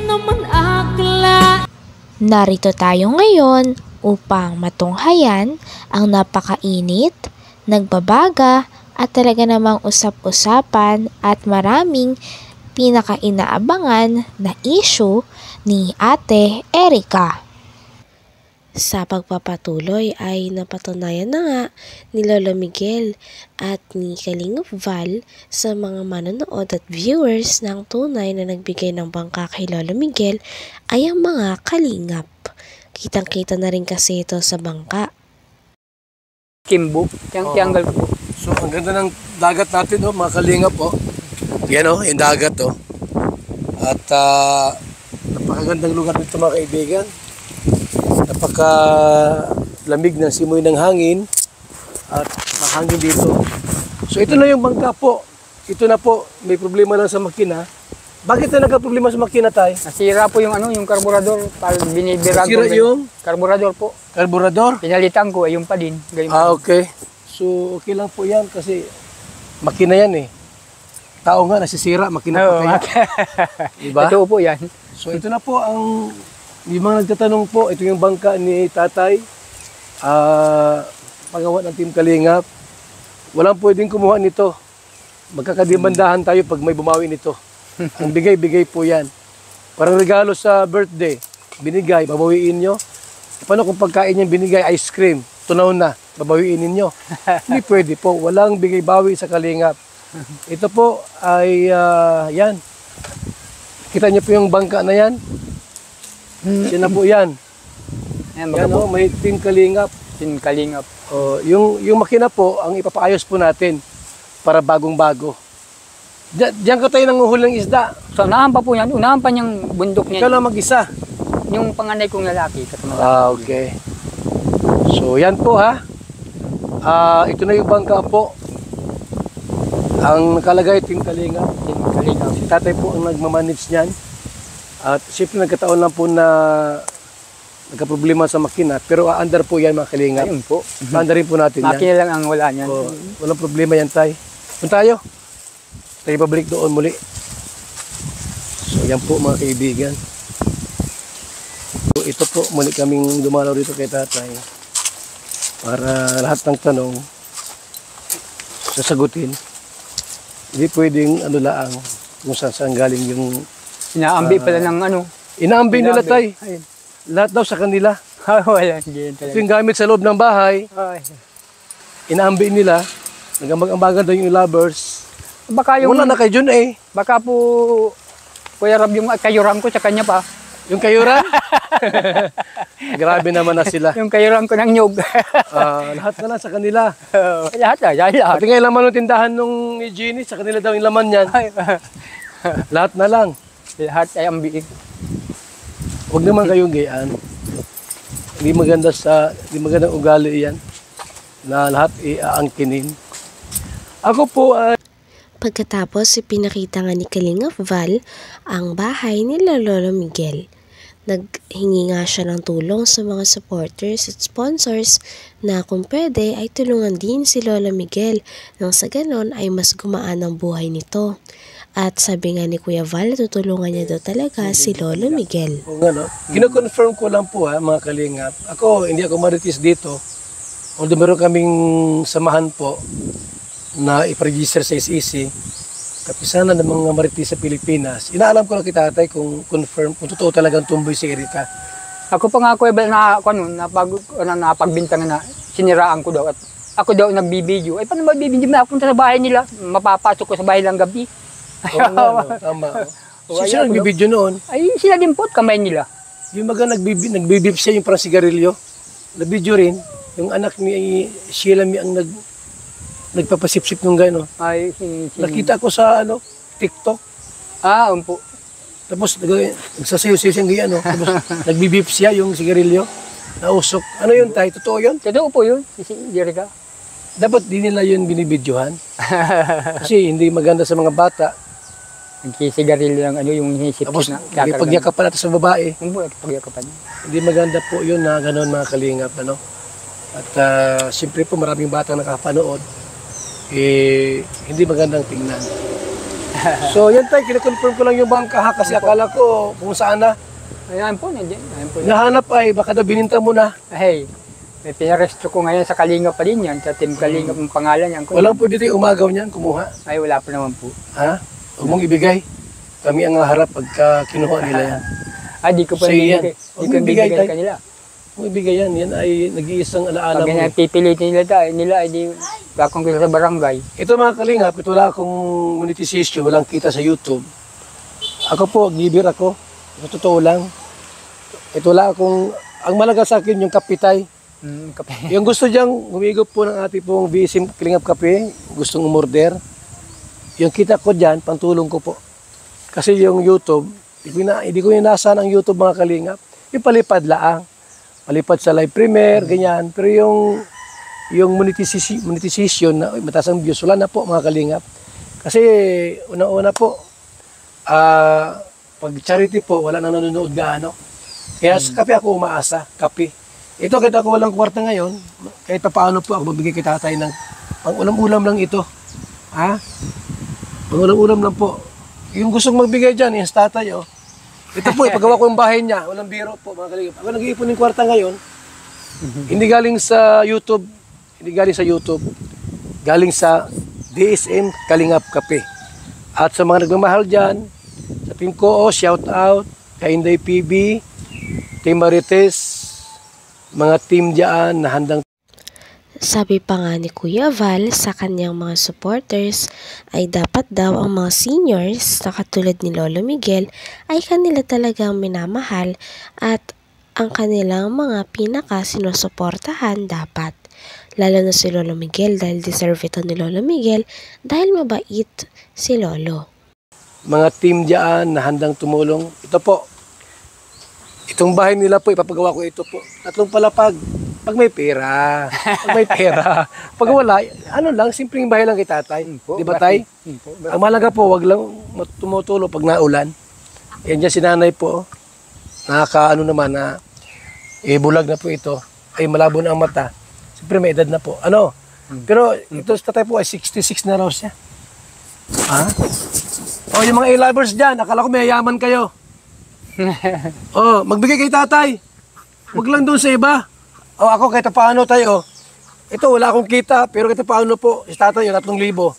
naman akla. Narito tayo ngayon upang matunghayan ang napakainit, nagbabaga at talaga namang usap-usapan at maraming pinaka-inaabangan na issue ni Ate Erica. Sa pagpapatuloy ay napatunayan na nga ni Lolo Miguel at ni Kalingap Val sa mga manonood at viewers ng tunay na nagbigay ng bangka kay Lolo Miguel ay ang mga kalingap. Kitang-kita na rin kasi ito sa bangka. Kimbo, tiyanggal po. So ang ganda ng dagat natin, mga kalingap. Yan yung dagat. At napakagandang lugar nito mga kaibigan. Napakalamig ng simoy ng hangin at mahangin dito. So ito na yung bangka po. Ito na po, may problema lang sa makina. Bakit na nagka-problema sa makina tayo? Nasira po yung yung karburador. Binibirang Nasira yung? Karburador po. Karburador? Pinalitan ko, yung pa din. Okay. So okay lang po yan kasi makina yan eh. Tao nga nasisira, makina pa kaya. Diba? Ito po yan. So ito na po ang yung mga nagtatanong po, ito yung bangka ni tatay, pagawa ng Team Kalingap. Walang pwedeng kumuha nito. Magkakadimandahan tayo pag may bumawi nito. Ang bigay-bigay po yan. Parang regalo sa birthday, binigay, babawiin nyo. Paano kung pagkain yung binigay, ice cream, tunaw na, babawiin ninyo. Hindi pwede po, walang bigay-bawi sa Kalingap. Ito po ay, yan. Kita niyo po yung bangka na yan? Yan na po yan. Yan po, may Team Kalingap. Team Kalingap. Yung makina po, ang ipapaayos po natin para bagong-bago. Diyan ka tayo nanguhuli ng isda. So, unahan pa po yan. Unahan pa niyang bundok niya. Ikaw lang mag-isa. Yung panganay kong lalaki. Okay. So, yan po ha. Ito na yung bangka po. Ang nakalagay, Team Kalingap. Team Kalingap. Si tatay po ang nagmamanage niyan. At siyempre nagkataon lang po na nagka-problema sa makina. Pero aandar po yan mga Kalingap. Ayun po. Aandarin po natin yan. Makina lang ang wala niyan. Walang problema yan tay. Punta tayo. Tayo pabalik doon muli. So yan po mga kaibigan. So, ito po muli kaming dumalaw dito kay tatay. Para lahat ng tanong sasagutin. Hindi pwedeng laang kung saan galing yung Inaambi pala ng inaambi nila tay. Lahat daw sa kanila. Wala. Ito yung gamit sa loob ng bahay. Inaambi nila. Nagamag-ambagan daw yung lovers. Baka yung, wala na kay Jun eh. Baka po, Kuya Rab, yung kayuran ko sa kanya pa. Yung kayuran? Grabe naman na sila. Yung kayuran ko ng nyug. Lahat na lang sa kanila. Lahat. Pati nga yung laman ng tindahan nung ni Jeannie, sa kanila daw yung laman yan. Lahat na lang. Lahat ay ambiig. Huwag naman kayong gayaan. Hindi magandang ugali yan. Na lahat iaangkinin. Ako po Pagkatapos ipinakita nga ni Kalingap Val ang bahay ni Lolo Miguel. Naghingi nga siya ng tulong sa mga supporters at sponsors na kung pwede ay tulungan din si Lolo Miguel nang sa ganon ay mas gumaan ang buhay nito. At sabi nga ni Kuya Val, tutulungan niya daw talaga si Lolo Miguel. Kino-confirm ko lang po mga Kalingap. Ako, hindi ako maritis dito. Although meron kaming samahan po na iparegister sa SEC, kapisanan ng mga maritis sa Pilipinas. Inaalam ko lang kita tatay kung confirm, kung totoo talagang tumboy si Erica. Ako pa nga Kuya Val napagbintangan na siniraan ko daw at ako daw nagbibideo. Ay paano magbibideo na ako sa bahay nila? Mapapasok ko sa bahay lang gabi. Tama. Sino nagbibideo noon? Ay sila din po, kamay nila. Yung mga nagbibip siya yung parang sigarilyo. Nabideo rin. Yung anak ni Sheila Mi ang nagpapasipsip nung gano'n. Ay, Nakita ko sa TikTok. Umpo. Tapos nagsasayo-sayo siyang gano'n. Tapos nagbibip siya yung sigarilyo. Nausok. Ano yun tayo? Totoo yun? Totoo po yun, si Jerica. Dapat di nila yun binibidyohan. Kasi hindi maganda sa mga bata. Nagkisigarilyo lang yung hinisip Tapos na. pagyakapan natin sa babae. Pagyakapan. Hindi maganda po yun na gano'n mga Kalingap. At siyempre po maraming bata nakapanood. Hindi magandang tingnan. So yan tayo, kinakonfirm ko lang yung bangka ha, kasi akala ko kung saan na. Ayan po, nandiyan. Ayan po. Nahanap ay, baka na bininta mo na. Hey, may pinaresto ko ngayon sa Kalinga pa din yan, sa Team Kalinga ang pangalan yan. Walang pwede tayo umagaw niyan, kumuha. Ay, wala pa naman po. Ha? Huwag mong ibigay. Kami ang harap pagka kinuha nila yan. Ay, di ko pa Sige yan. bibigay. Di Huwag ko mo ibigay, bibigay tay. kanila. Huwag mong ibigay yan. Yan ay nag-iisang alaala Pag mo. yan pipilitin nila ay di bakong kita sa barangay. Ito mga kalingap, ito wala akong monetization, walang kita sa YouTube. Ako po, gibir ako. Sa totoo lang. Ito wala akong, ang malaga sa akin yung kapitay. Kape. Yung gusto diyang humigop po ng ating pong BSM Kalingap Kape, gustong umorder, yung kita ko dyan, pantulong ko po. Kasi yung YouTube, hindi ko inasa ng YouTube mga kalingap. Yung palipad laang. Palipad sa live premiere, ganyan. Pero yung monetization na mataas ang views, wala na po mga kalingap. Kasi una-una po, pag charity po, wala nang nanonood gaano. Kaya sa kape ako umaasa, kape. Ito kahit ako walang kwarta ngayon, kahit pa paano po ako magbigay kay tatay ng pang-ulam-ulam lang ito. Ha? Pang-ulam-ulam lang po. Yung gustong magbigay dyan, yung tatay, oh. Ito po, ipagawa ko yung bahay niya. Walang biro po, mga kalingap. Ako nag-iipon ng kwarta ngayon. Hindi galing sa YouTube. Galing sa DSM Kalingap Kape. At sa mga nagmamahal dyan, sa Team Koo, shout out. Kay Inday PB, Team Marites, mga team dyan na handang. Sabi pa nga ni Kuya Val sa kanyang mga supporters ay dapat daw ang mga seniors na katulad ni Lolo Miguel ay kanila talagang minamahal at ang kanilang mga pinaka-sinusuportahan dapat. Lalo na si Lolo Miguel dahil deserve ito ni Lolo Miguel dahil mabait si Lolo. Mga team dyan na handang tumulong. Ito po, itong bahay nila po, ipapagawa ko ito po. 3 palapag. Pag may pera. Pag wala, ano lang, simpleng bahay lang kay tatay. Di ba tay? Ang malaga po, wag lang tumutulo pag naulan. Yan dyan si nanay po. Nakakaano naman na, bulag na po ito. Ay malabo na ang mata. Siyempre may edad na po. Ano? Pero ito sa tatay po ay 66 na raw siya. Ha? O yung mga A-lovers dyan, akala ko may yaman kayo. Oh, magbigay kay tatay. Huwag lang doon sa iba. O ako kahit paano tayo. Ito wala akong kita, pero kahit paano po, si tatay yung 3,000.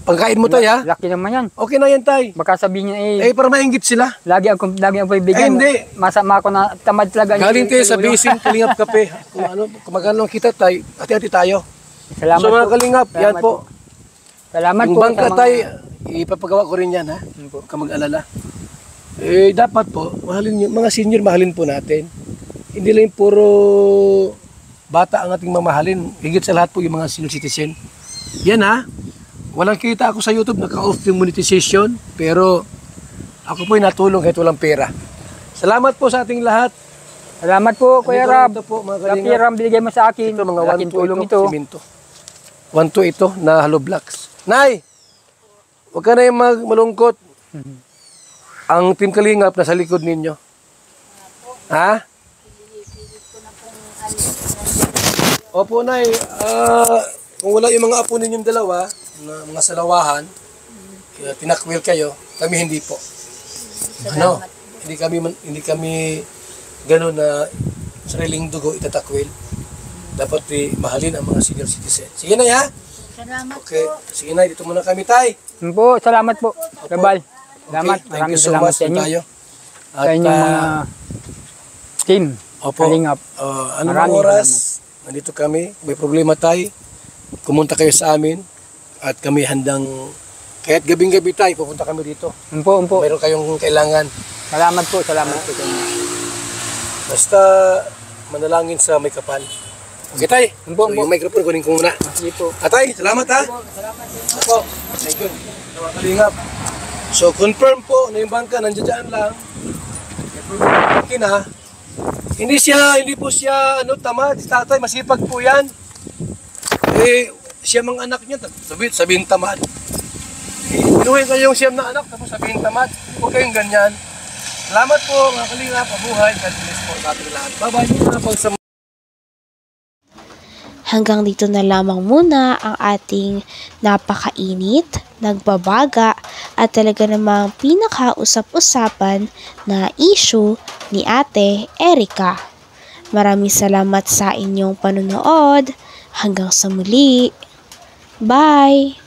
Pagkain mo tayo ha. Laki naman yan. Okay na yan tay. Baka sabihin niya Para maingit sila. lagi ang bibigyan. Hindi. Masama ako na tamad talaga. Galing tayo sa BSM Kalingap Kape. Kung magkano kita tayo, hati-hati tayo. Salamat So mga po. kalingap, yan po. Salamat Yung po. bangka sa mga- tayo, ipapagawa ko rin yan ha. Huwag ka mag-alala. Dapat po, mahalin yung mga senior, mahalin po natin. Hindi lang puro bata ang ating mamahalin. Higit sa lahat po yung mga senior citizen. Yan ha. Walang kita ako sa YouTube, naka-off yung monetization. Pero ako po natulong kahit walang pera. Salamat po sa ating lahat. Salamat po, Kuya Rab. Ito po, mga Sa kalingap. pira ang binigay mo sa akin. Ito mga Laking 1-2 tulong ito, ito. siminto. 1-2 ito na hollow blocks. Nay! Huwag ka na yung malungkot. Ang Team Kalingap nasa likod ninyo. Ha? Opo, Nay. Kung wala yung mga apo ninyong dalawa, na mga salawahan, kaya tinakwil kayo, kami hindi po. Ano? Hindi kami gano'n na sariling dugo itatakwil. Dapat mahalin ang mga senior citizen. Sige na ya. Salamat Okay. Sige na, dito muna kami tay. Po, salamat po. Kabal. Salamat. Okay, thank Maraming you so salamat much sa inyo. tayo. Sa inyong mga team. Opo. Kalingap. Ano mga Maraming oras? Nandito kami. May problema tayo. Kumunta kayo sa amin. At kami handang, kahit gabing-gabi tayo, pupunta kami dito. Umpo. Mayroon kayong kailangan. Salamat po sa inyo. Basta manalangin sa may kapal. Okay tay? Umpo. So, yung microphone, kunin ko muna. Sige po. Atay, salamat ha. Opo. Thank you. Mga kalingap. So, confirm po na yung bangka nandiyan dyan lang. Kina, hindi po siya tamad. Si tatay, masipag po yan. Siya mga anak niya, sabihin tamad. Pinuhin kayo yung siyam na anak, tapos sabihin tamad. Huwag kayong ganyan. Salamat po, mga kalingap, mabuhay. God bless po sa ating lahat. Bye-bye. Hanggang dito na lamang muna ang ating napakainit, nagbabaga at talaga namang pinakausap-usapan na issue ni Ate Erica. Maraming salamat sa inyong panonood. Hanggang sa muli. Bye!